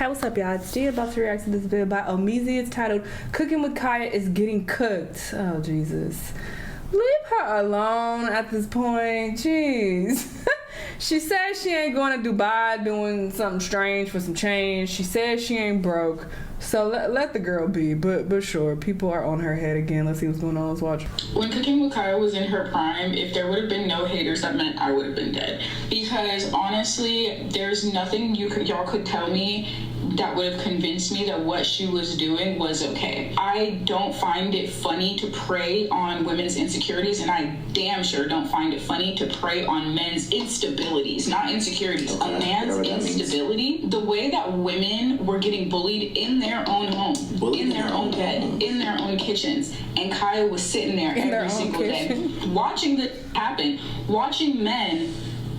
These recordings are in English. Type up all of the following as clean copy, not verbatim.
Hi, what's up, y'all? It's G about to react to this video by Omizi. It's titled Cooking with Kaya is Getting Cooked. Oh, Jesus. Leave her alone at this point. Jeez. She says she ain't going to Dubai doing something strange for some change. She says she ain't broke. So let the girl be. But sure, people are on her head again. Let's see what's going on. Let's watch. When Cooking with Kaya was in her prime, if there would have been no haters, that meant I would have been dead. Because honestly, there's nothing y'all could tell me that would have convinced me that what she was doing was okay. I don't find it funny to prey on women's insecurities, and I damn sure don't find it funny to prey on men's instabilities, not insecurities. Okay, a man's instability, the way that women were getting bullied in their own home, in their own bed, in their own kitchens, and Kaya was sitting there every single day watching this happen, watching men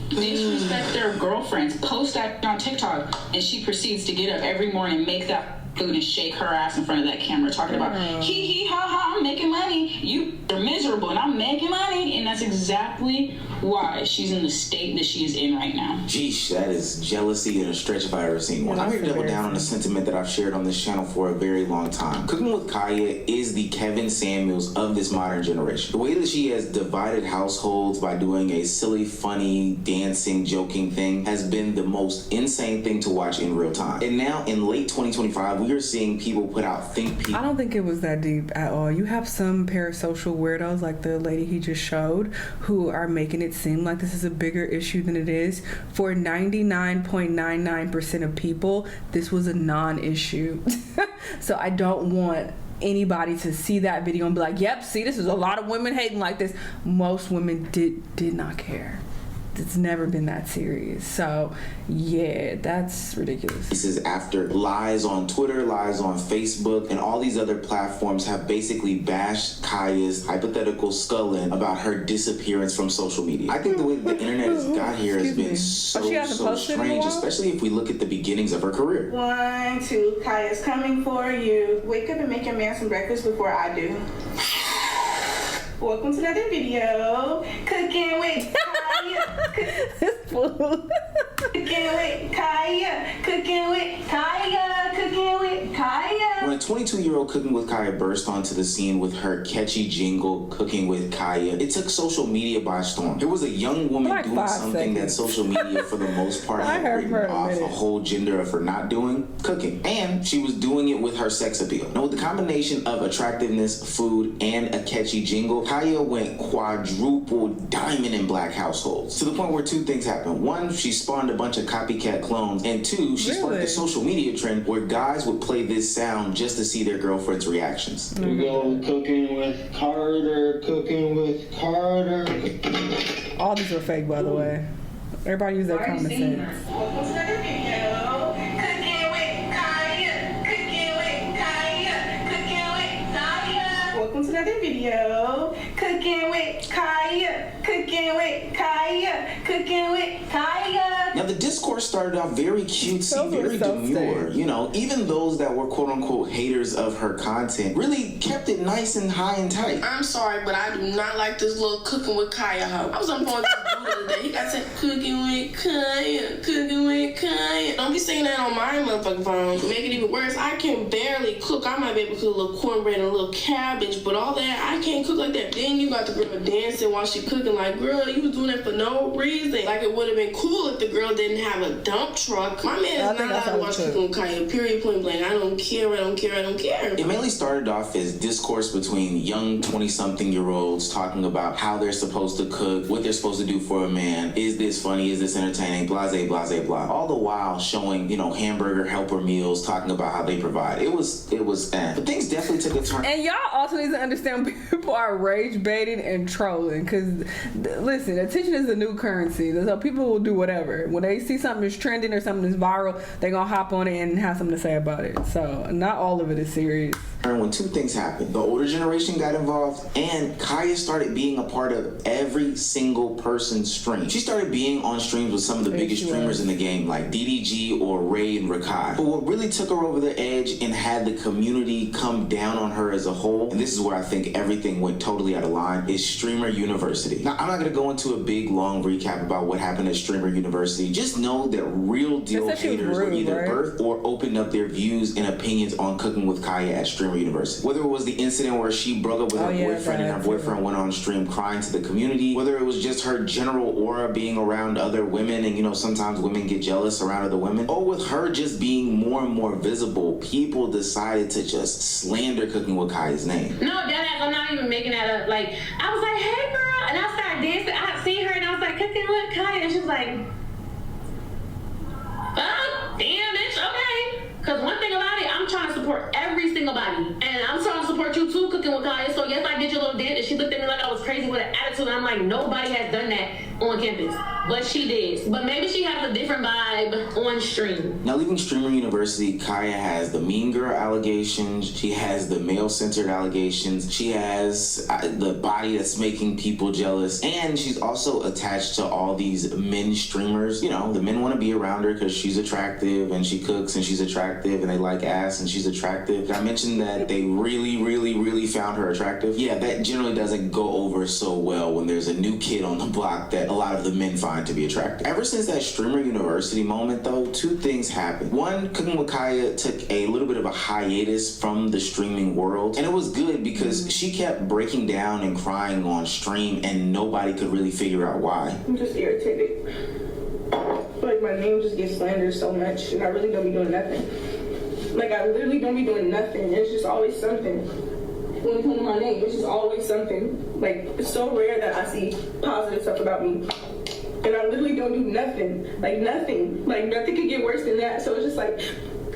disrespect their girlfriends, post that on TikTok, and she proceeds to get up every morning, make that food, and shake her ass in front of that camera, talking about hee hee ha ha, I'm making money, you are miserable and I'm making money. And that's exactly why she's in the state that she is in right now. Geesh, that is jealousy in a stretch if I ever seen one. I'm here to double down on a sentiment that I've shared on this channel for a very long time. Cooking with Kaya is the Kevin Samuels of this modern generation. The way that she has divided households by doing a silly, funny, dancing, joking thing has been the most insane thing to watch in real time. And now in late 2025, we are seeing people put out think people. I don't think it was that deep at all. You have some parasocial weirdos like the lady he just showed who are making it seem like this is a bigger issue than it is. For 99.99% of people, this was a non-issue. So I don't want anybody to see that video and be like, yep, see, this is a lot of women hating like this. Most women did not care. It's never been that serious. So yeah, that's ridiculous. This is after lies on Twitter, lies on Facebook, and all these other platforms have basically bashed Kaya's hypothetical sculling about her disappearance from social media. I think the way that the internet has got here has been so strange, especially if we look at the beginnings of her career. 1, 2, Kaya's coming for you. Wake up and make your man some breakfast before I do. Welcome to another video. Cooking with Kaya. This fool. Cooking with Kaya. Cooking with Kaya. Cooking with Kaya. When a 22-year-old Cooking with Kaya burst onto the scene with her catchy jingle, Cooking with Kaya, it took social media by storm. There was a young woman like doing something that social media, for the most part, had written off a whole gender of her not doing: cooking. And she was doing it with her sex appeal. Now, with the combination of attractiveness, food, and a catchy jingle, Kaya went quadruple diamond in black households, to the point where two things happened. One, she spawned a bunch of copycat clones, and two, she sparked a social media trend where guys would play this sound just to see their girlfriend's reactions. We go Cooking with Carter, Cooking with Carter. All these were fake, by the way. Everybody use their common sense. Welcome to another video. Cooking with Kaya. Cooking with Kaya. Cooking with Kaya. Welcome to another video. Cooking with Kaya. Cooking with Kaya. Cooking with Kaya. Now, the discourse started off very cutesy, very demure. You know, even those that were quote-unquote haters of her content really kept it nice and high and tight. I'm sorry, but I do not like this little Cooking with Kaya hoe. I was on the phone with this dude the other day. He got said, Cooking with Kaya, Cooking with Kaya. Don't be saying that on my motherfucking phone. To make it even worse, I can barely cook. I might be able to cook a little cornbread and a little cabbage, but all that, I can't cook like that. Then you got the girl dancing while she cooking. Like, girl, you was doing that for no reason. Like, it would have been cool if the girl didn't have a dump truck. My man is not allowed to watch Cooking with Kaya, period, point blank. I don't care, I don't care, I don't care. It mainly started off as discourse between young 20-something-year-olds talking about how they're supposed to cook, what they're supposed to do for a man. Is this funny? Is this entertaining? Blase, blase, blah. All the while showing, you know, hamburger helper meals, talking about how they provide. It was But things definitely took a turn. And y'all also need to understand people are rage baiting and trolling, because listen, attention is the new currency. So people will do whatever. When they see something is trending or something is viral, they're gonna hop on it and have something to say about it. So not all of it is serious. When two things happened: the older generation got involved, and Kaya started being a part of every single person's stream. She started being on streams with some of the biggest streamers in the game, like DDG or Ray and Rakai. But what really took her over the edge and had the community come down on her as a whole, and this is where I think everything went totally out of line, is Streamer University. Now, I'm not going to go into a big, long recap about what happened at Streamer University. Just know that real deal haters would either birth or open up their views and opinions on Cooking with Kaya at Streamer University. Whether it was the incident where she broke up with her boyfriend and her boyfriend went on stream crying to the community, whether it was just her general aura being around other women, and you know, sometimes women get jealous around other women, or with her just being more and more visible, people decided to just slander Cooking with Kaya's name. No, deadass, I'm not even making that up. Like, I was like, hey girl, and I started dancing. I seen her and I was like, Cooking with Kaya, and she was like, oh, damn bitch, okay. Because one thing about it, I'm trying to support every single body. And I'm trying to support you too, Cooking with Kaya. So yes, I did your little dance, and she looked at me like I was crazy with an attitude. And I'm like, nobody has done that on campus. But she did. But maybe she has a different vibe on stream. Now, leaving Streamer University, Kaya has the mean girl allegations. She has the male-centered allegations. She has the body that's making people jealous. And she's also attached to all these men streamers. You know, the men want to be around her because she's attractive and she cooks and she's attractive and they like ass and she's attractive. Did I mention that they really found her attractive? Yeah, that generally doesn't go over so well when there's a new kid on the block that a lot of the men find to be attractive. Ever since that Streamer University moment, though, two things happened. One, Cooking with Kaya took a little bit of a hiatus from the streaming world, and it was good because she kept breaking down and crying on stream and nobody could really figure out why. I'm just irritated. Like, my name just gets slandered so much, and I really don't be doing nothing. Like, I literally don't be doing nothing. It's just always something. When it comes to my name, it's just always something. Like, it's so rare that I see positive stuff about me. And I literally don't do nothing. Like, nothing. Like, nothing could get worse than that. So it's just like,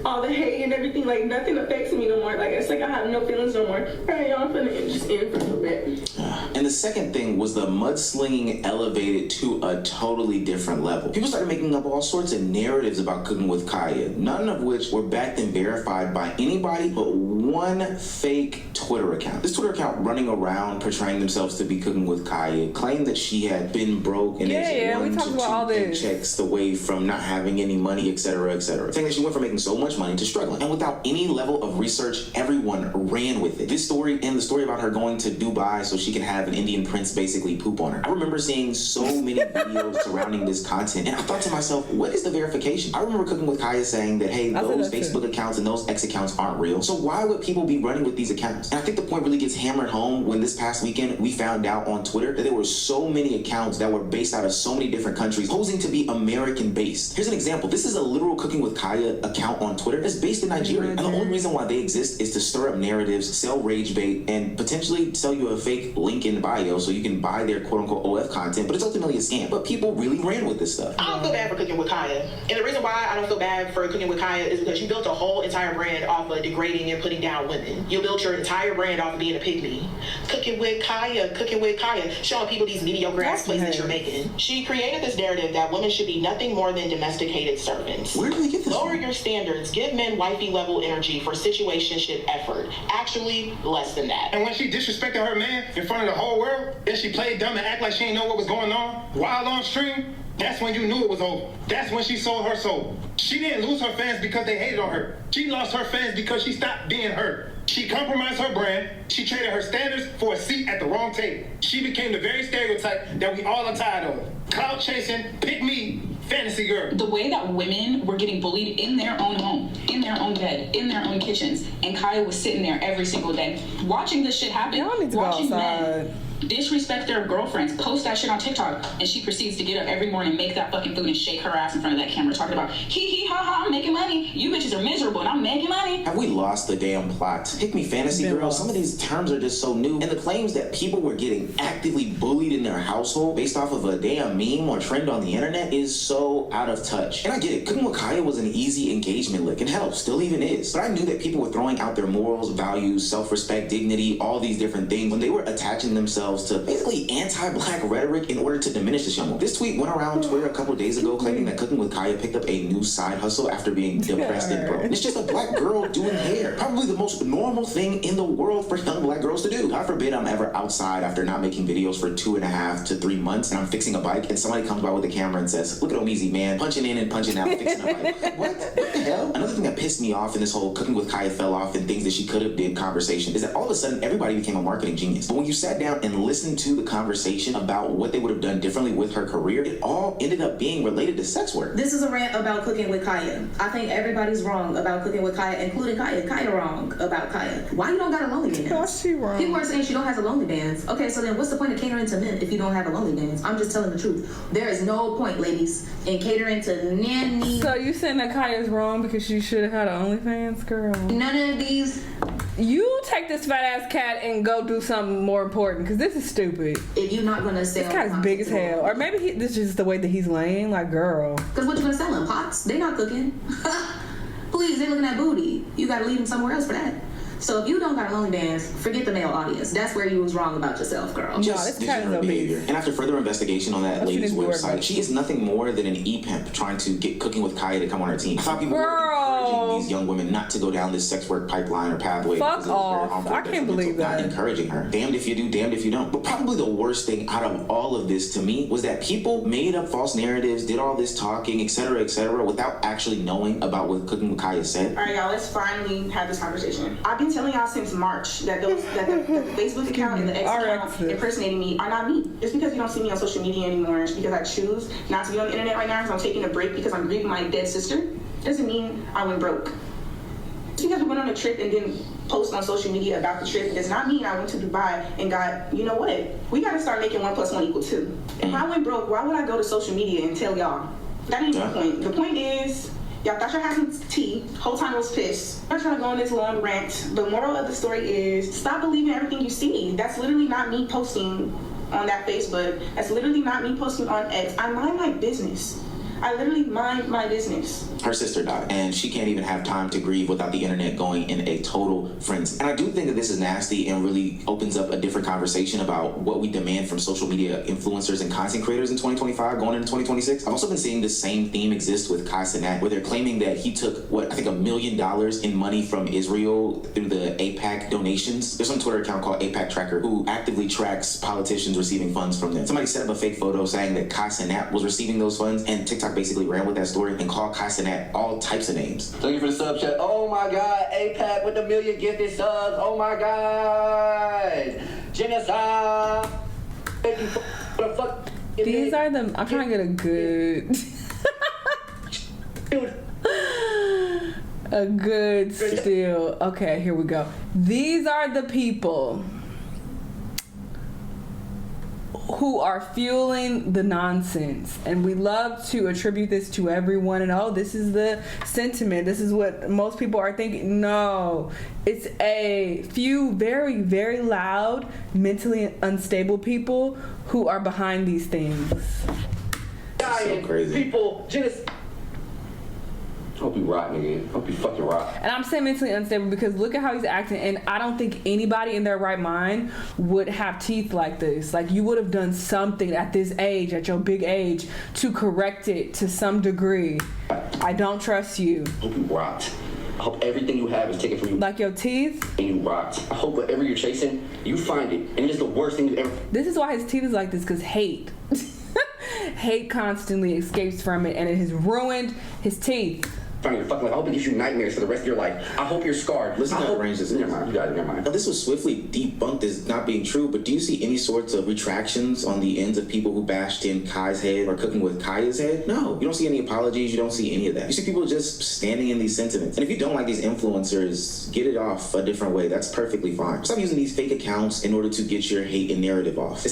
all the hate and everything, like, nothing affects me no more. Like, it's like I have no feelings no more. All right, y'all, I'm finna just end for a little bit. And the second thing was the mudslinging elevated to a totally different level. People started making up all sorts of narratives about Cooking with Kaya, none of which were backed and verified by anybody but one fake Twitter account. This Twitter account running around portraying themselves to be Cooking with Kaya claimed that she had been broke and is 1 to 2 paychecks away from not having any money, etc., etc. Saying that she went from making so much money to struggling. And without any level of research, everyone ran with it. This story and the story about her going to Dubai so she can have an Indian prince basically poop on her. I remember seeing so many videos surrounding this content, and I thought to myself, what is the verification? I remember Cooking with Kaya saying that, hey, those Facebook accounts and those X accounts aren't real. So why would people be running with these accounts? And I think the point really gets hammered home when this past weekend we found out on Twitter that there were so many accounts that were based out of so many different countries posing to be American based. Here's an example. This is a literal Cooking with Kaya account on Twitter that's based in Nigeria. And the only reason why they exist is to stir up narratives, sell rage bait, and potentially sell you a fake link in bio so you can buy their quote-unquote OF content, but it's ultimately a scam. But people really ran with this stuff. I don't feel bad for Cooking with Kaya. And the reason why I don't feel bad for Cooking with Kaya is because you built a whole entire brand off of degrading and putting down women. You built your entire brand off of being a pygmy. Cooking with Kaya, showing people these mediocre ass plays that you're making. She created this narrative that women should be nothing more than domesticated servants. Where do they get this Lower from? your standards, give men wifey level energy for situationship effort. Actually, less than that. And when she disrespected her man in front of the whole world, then she played dumb and act like she didn't know what was going on while on stream, that's when you knew it was over. That's when she sold her soul. She didn't lose her fans because they hated on her. She lost her fans because she stopped being her. She compromised her brand. She traded her standards for a seat at the wrong table. She became the very stereotype that we all are tired of. Clout chasing, pick me, fantasy girl. The way that women were getting bullied in their own home, in their own bed, in their own kitchens, and Kaya was sitting there every single day watching this shit happen. Y'all need to watching go outside. Men disrespect their girlfriends, post that shit on TikTok, and she proceeds to get up every morning, make that fucking food, and shake her ass in front of that camera, talking about hee hee ha ha, I'm making money. You bitches are miserable, and I'm making money. Have we lost the damn plot? Pick me fantasy girl. Some of these terms are just so new, and the claims that people were getting actively bullied in their household based off of a damn meme or trend on the internet is so out of touch. And I get it. Cooking with Kaya was an easy engagement lick, and hell, still even is. But I knew that people were throwing out their morals, values, self-respect, dignity, all these different things when they were attaching themselves themselves to basically anti-black rhetoric in order to diminish this young woman. This tweet went around Twitter a couple of days ago claiming that Cooking with Kaya picked up a new side hustle after being depressed and broke. It's just a black girl doing hair. Probably the most normal thing in the world for young black girls to do. God forbid I'm ever outside after not making videos for 2.5 to 3 months and I'm fixing a bike and somebody comes by with a camera and says, look at Omizi, man, punching in and punching out, fixing a bike. What the hell? Another thing that pissed me off in this whole Cooking with Kaya fell off and things that she could have did conversation is that all of a sudden everybody became a marketing genius. But when you sat down and listened to the conversation about what they would have done differently with her career, it all ended up being related to sex work. This is a rant about Cooking with Kaya. I think everybody's wrong about Cooking with Kaya, including Kaya. Kaya wrong about Kaya. Why you don't got a lonely dance? Gosh, she wrong. People are saying she don't have a lonely dance. Okay, so then what's the point of catering to men if you don't have a lonely dance? I'm just telling the truth. There is no point, ladies, in catering to nanny. So you saying that Kaya's wrong because she should have had an OnlyFans, girl? None of these. You take this fat ass cat and go do something more important because this is stupid. If you're not gonna sell, this cat is big as hell, or maybe this is just the way that he's laying. Like, girl. Because what you gonna sell them? Pots? They not cooking. Please, they looking at booty. You gotta leave them somewhere else for that. So if you don't got a lonely dance, forget the male audience. That's where you was wrong about yourself, girl. Just degenerate behavior. And after further investigation on that lady's website, she is nothing more than an e-pimp trying to get Cooking with Kaya to come on her team. I thought people were encouraging these young women not to go down this sex work pipeline or pathway. Fuck off. I can't believe that. Not encouraging her. Damned if you do, damned if you don't. But probably the worst thing out of all of this to me was that people made up false narratives, did all this talking, etc., without actually knowing about what Cooking with Kaya said. All right, y'all, let's finally have this conversation. I've been telling y'all since March that the Facebook account and the X account impersonating me are not me. Just because you don't see me on social media anymore, it's because I choose not to be on the internet right now because I'm taking a break because I'm grieving my dead sister, doesn't mean I went broke. Just because we went on a trip and didn't post on social media about the trip does not mean I went to Dubai and got, you know what? We got to start making 1 + 1 = 2. If I went broke, why would I go to social media and tell y'all? That ain't the point. The point is, y'all thought y'all had some tea. Whole time I was pissed. I'm not trying to go on this long rant. The moral of the story is stop believing everything you see. That's literally not me posting on that Facebook. That's literally not me posting on X. I mind my business. I literally mind my business. Her sister died, and she can't even have time to grieve without the internet going in a total frenzy. And I do think that this is nasty and really opens up a different conversation about what we demand from social media influencers and content creators in 2025 going into 2026. I've also been seeing this same theme exist with Kai Cenat, where they're claiming that he took, I think $1 million in money from Israel through the AIPAC donations. There's some Twitter account called AIPAC Tracker who actively tracks politicians receiving funds from them. Somebody set up a fake photo saying that Kai Cenat was receiving those funds, and TikTok basically ran with that story and called Kai Cenat all types of names. Thank you for the sub chat. Oh my God, APAC with the 1 million gifted subs. Oh my God, genocide. Thank you for the fuck. These are the. I'm trying to get a good. A good still. Okay, here we go. These are the people who are fueling the nonsense, and we love to attribute this to everyone, and this is the sentiment, this is what most people are thinking. No, it's a few very, very loud, mentally unstable people who are behind these things. So crazy. People just hope you rock, nigga. Hope you fucking rock. And I'm saying mentally unstable because look at how he's acting, and I don't think anybody in their right mind would have teeth like this. Like, you would have done something at this age, at your big age, to correct it to some degree. I don't trust you. Hope you rocked. I hope everything you have is taken from you. Like your teeth? And you rocked. I hope whatever you're chasing, you find it. And it's the worst thing you ever. This is why his teeth is like this, because hate. Hate constantly escapes from it, and it has ruined his teeth. Your fucking life. I hope it gives you nightmares for the rest of your life. I hope you're scarred. Listen to how range this is. Never mind. You got it. Never mind. Now, this was swiftly debunked as not being true, but do you see any sorts of retractions on the ends of people who bashed in Kai's head or Cooking with Kaya's head? No. You don't see any apologies. You don't see any of that. You see people just standing in these sentiments. And if you don't like these influencers, get it off a different way. That's perfectly fine. Stop using these fake accounts in order to get your hate and narrative off.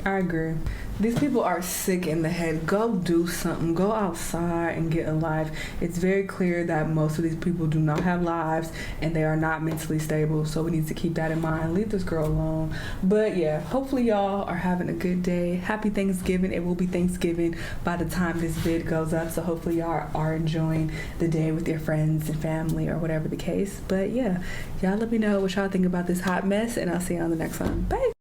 I agree. These people are sick in the head. Go do something. Go outside and get a life. It's very clear that most of these people do not have lives and they are not mentally stable. So we need to keep that in mind. Leave this girl alone. But yeah, hopefully y'all are having a good day. Happy Thanksgiving. It will be Thanksgiving by the time this vid goes up. So hopefully y'all are enjoying the day with your friends and family or whatever the case. But yeah, y'all let me know what y'all think about this hot mess, and I'll see you on the next one. Bye.